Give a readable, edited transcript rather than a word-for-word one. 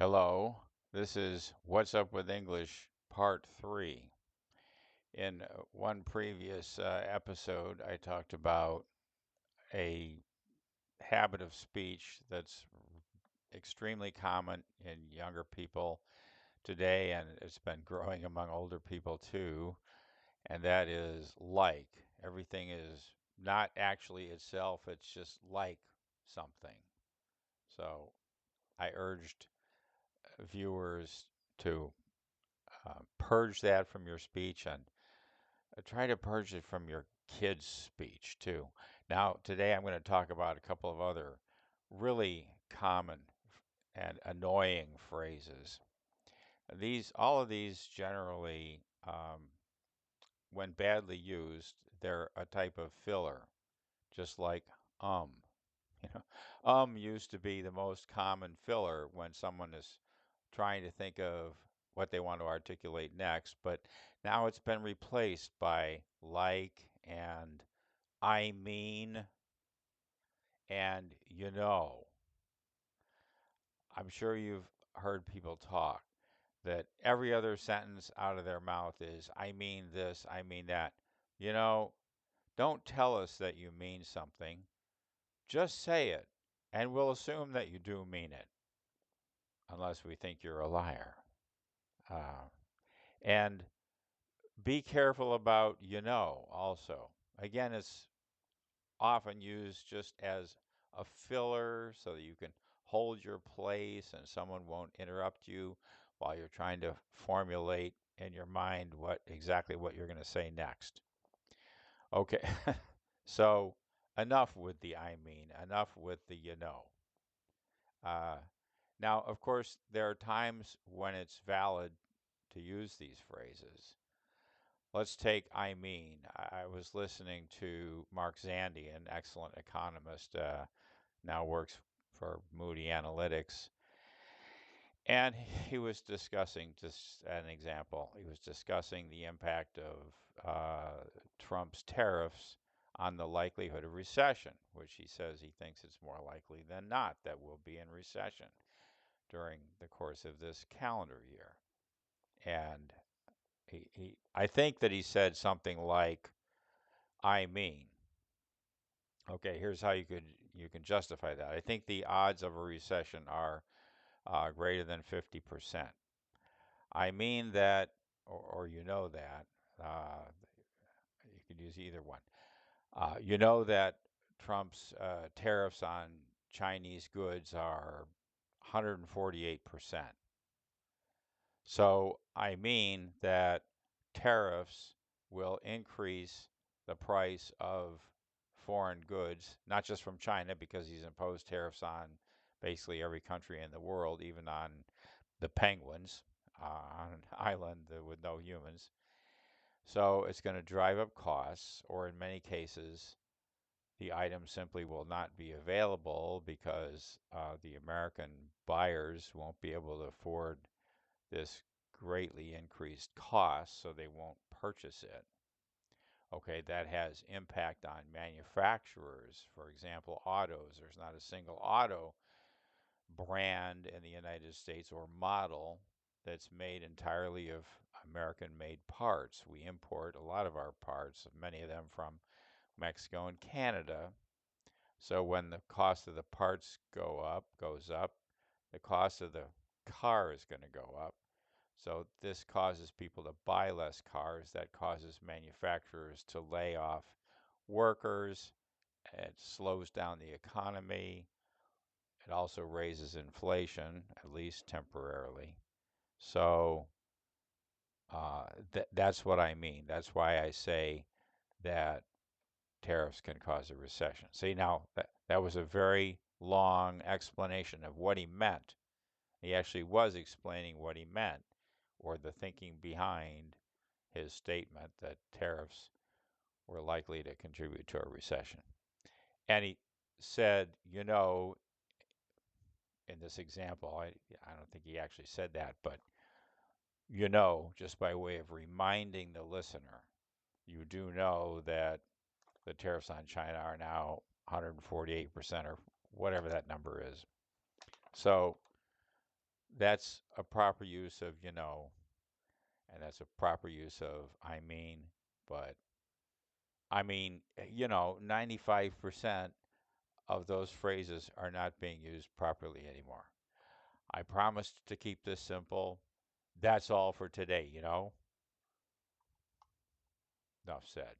Hello, this is What's Up with English Part 3. In one previous episode, I talked about a habit of speech that's extremely common in younger people today, and it's been growing among older people too, and that is like. Everything is not actually itself, it's just like something. So I urged viewers to purge that from your speech and try to purge it from your kids' speech too. Now, today I'm going to talk about a couple of other really common and annoying phrases. All of these generally, when badly used, they're a type of filler, just like um. You know, used to be the most common filler when someone is trying to think of what they want to articulate next, but now it's been replaced by like and I mean and you know. I'm sure you've heard people talk that every other sentence out of their mouth is I mean this, I mean that. You know, don't tell us that you mean something. Just say it, and we'll assume that you do mean it, unless we think you're a liar. Uh, and be careful about also. Again, it's often used just as a filler so that you can hold your place and someone won't interrupt you while you're trying to formulate in your mind what you're going to say next. Okay. So enough with the I mean, enough with the you know. Uh, Now, of course, there are times when it's valid to use these phrases. Let's take I mean. I was listening to Mark Zandi, an excellent economist, now works for Moody Analytics, and he was discussing, just an example, he was discussing the impact of Trump's tariffs on the likelihood of recession, which he says he thinks it's more likely than not that we'll be in recession during the course of this calendar year. And I think that he said something like, I mean, okay, here's how you can justify that. I think the odds of a recession are greater than 50%. I mean that, or you know that. Uh, you could use either one. You know that Trump's tariffs on Chinese goods are 148%. So I mean that tariffs will increase the price of foreign goods, not just from China, because he's imposed tariffs on basically every country in the world, even on the penguins on an island with no humans. So it's going to drive up costs, or in many cases, the item simply will not be available because the American buyers won't be able to afford this greatly increased cost, so they won't purchase it. Okay, that has impact on manufacturers. For example, autos. There's not a single auto brand in the United States or model that's made entirely of American made parts. We import a lot of our parts, many of them from Mexico and Canada. So when the cost of the parts goes up, the cost of the car is going to go up. So this causes people to buy less cars. That causes manufacturers to lay off workers. It slows down the economy. It also raises inflation, at least temporarily. So that's what I mean. That's why I say that tariffs can cause a recession. See, now that was a very long explanation of what he meant. He actually was explaining what he meant, or the thinking behind his statement that tariffs were likely to contribute to a recession. And he said, in this example, I don't think he actually said that, but just by way of reminding the listener, you do know that the tariffs on China are now 148% or whatever that number is. So That's a proper use of, and that's a proper use of I mean, but 95% of those phrases are not being used properly anymore. I promised to keep this simple. That's all for today. Enough said.